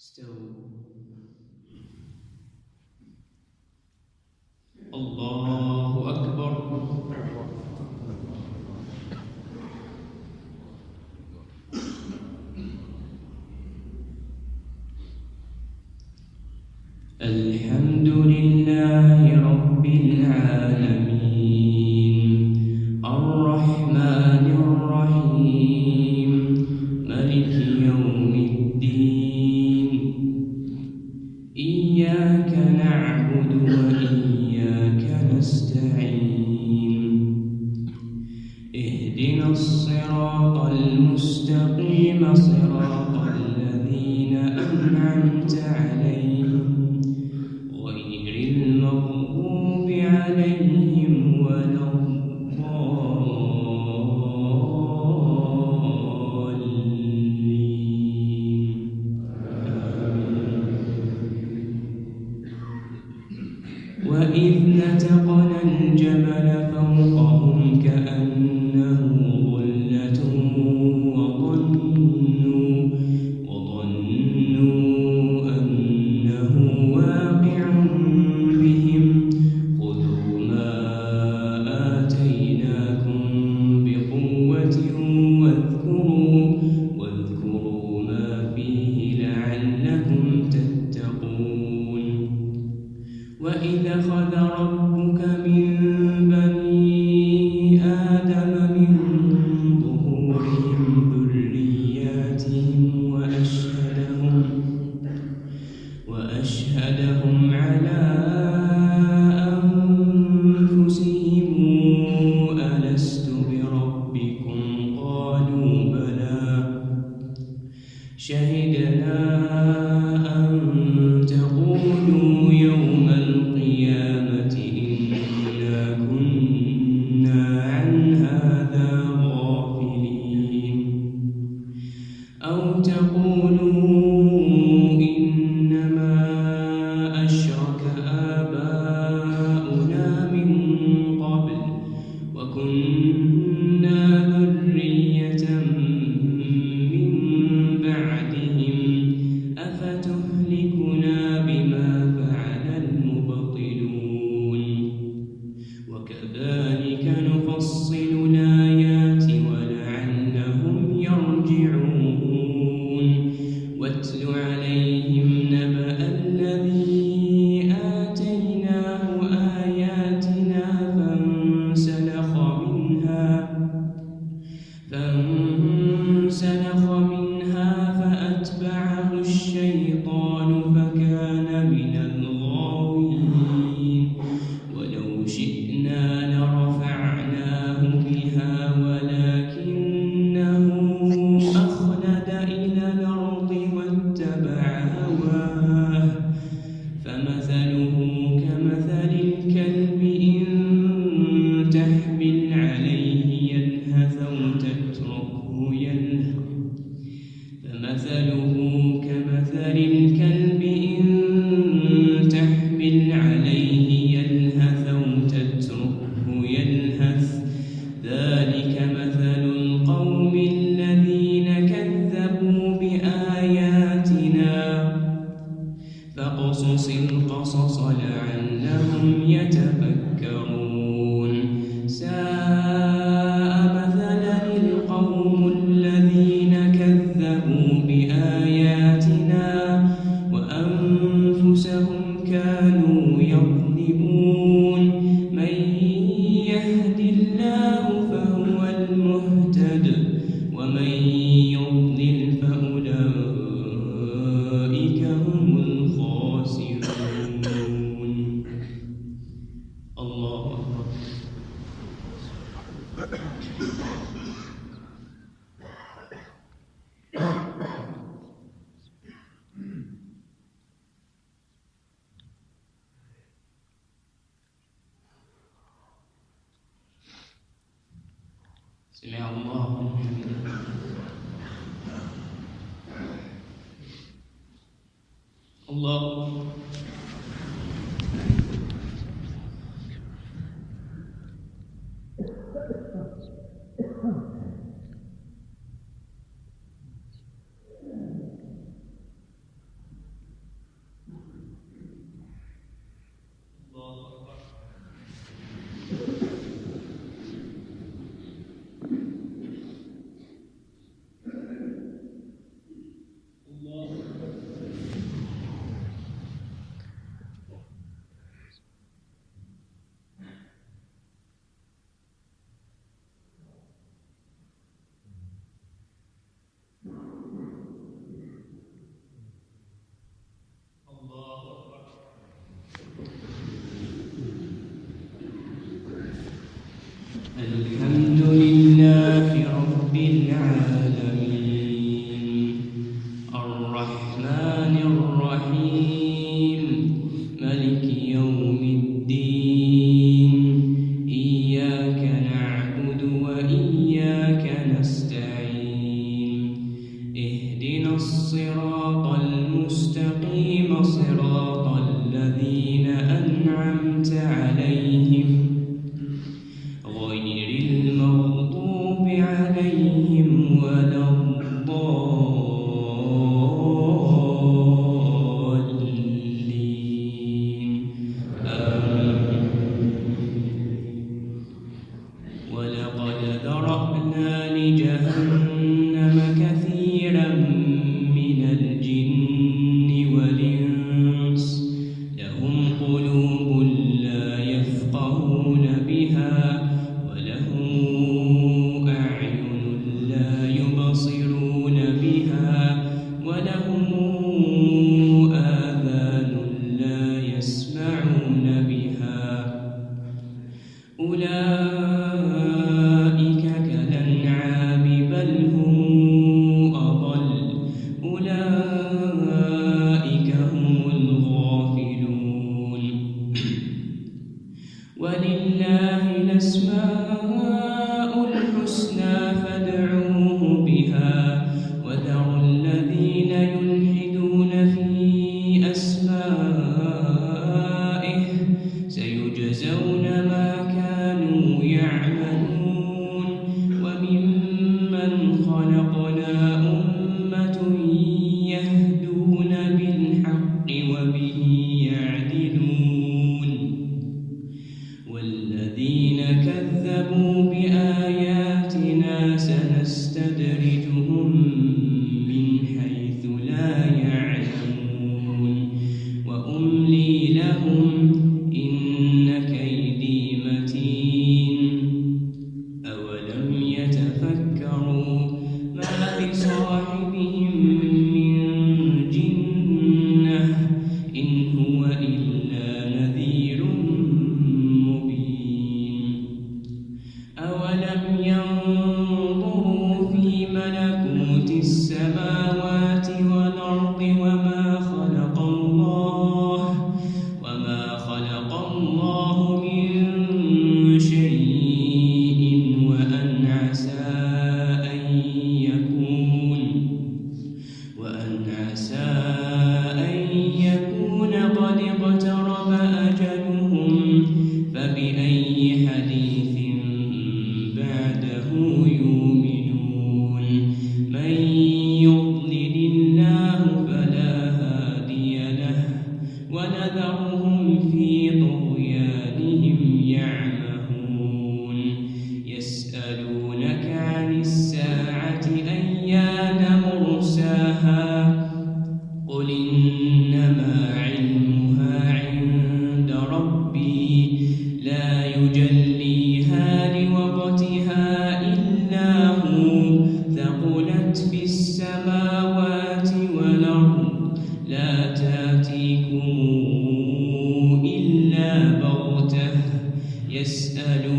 استووا. الله أكبر. الحمد لله رب العالمين الرحمن الرحيم مالك يوم الدين إياك نعبد وإياك نستعين اهدنا الصراط المستقيم صراط الذين أنعمت عليهم غير المغضوب عليهم ولا الضالين. وإذ نتقنا الجبل فوقهم كأنه ظلة وظنوا أنه واقع بهم خذوا ما آتيناكم بقوة واذكروا ما فيه لعلكم تتقون. وإذ أخذ ربك من بني آدم من ظهورهم ذرياتهم وأشهدهم على أنفسهم ألست بربكم قالوا بلى شهدنا أن تقولوا يوم القيامة إنا كنا عن هذا غافلين أو تقولوا إنما أشرك آباؤنا من قبل وكنا ذرية من بعدهم أفتهلكنا بما فعل المبطلون وكذلك نفصل الآيات ولعلهم يرجعون. واتل عليهم نبأ الذي آتيناه آياتنا فانسلخ منها فأتبعه الشيطان فكان من الغاوين ولو شئنا لرفعناه بها ولكنه أخلد إلى الأرض واتبع هواه فمثله كمثل الكلب إن تحمل عليه يلهث أو تتركه يلهث فمثله كمثل الكلب إن تحمل عليه يلهث أو تتركه يلهث ذلك مثل القوم الذين كذبوا بآياتنا فاقصص القصص لعلهم يتفكرون. ساء مثلا القوم الذين كذبوا بآياتنا وأنفسهم كانوا يظلمون. من يهد الله فهو المهتد ومن يضلل فأولئك هم الخاسرون. الله أكبر. سمع الله لمن حمده. الله الرحمن الرحيم ملك يوم الدين إياك نعبد وإياك نستعين اهدنا الصراط المستقيم صراط الذين أنعمت عليهم غير المغضوب عليهم ولا الضالين آمين. ولقد ذرأنا لجهنم كثيرا من الجن والإنس لهم قلوب لا يفقهون بها ولهم أعين لا يبصرون بها ولهم آذان لا يسمعون بها أولئك كالأنعام بل هم أضل أولئك هم الغافلون ولله الأسماء الحسنى فادعوه بها وذروا الذين يلحدون في أسمائه سيجزون ما كانوا يعملون وممن خلقنا أمة يهدون بالحق وبه يعدلون والذين كذبوا بآياتنا سنستدرجهم من حيث لا يعلمون وأملي لهم إن كيدي متين أولم يتفكروا ما بصاحبهم من جنة إن هو إلا نذير مبين أولم ينظروا في ملكوت السماوات والأرض وما خلق الله من شيء وأن عسى أن يكون قد اقترب أجلهم فبأي حديث بعده يؤمنون من يضلل الله فلا هادي له ونذرهم في طغيانهم يعمهون يسألونك عن الساعة أيان مرساها قل إنما علمها عند ربي لا يجليها لوقتها إلا هو ثقلت في السماوات والأرض لا تأتيكم إلا بغتة يسألون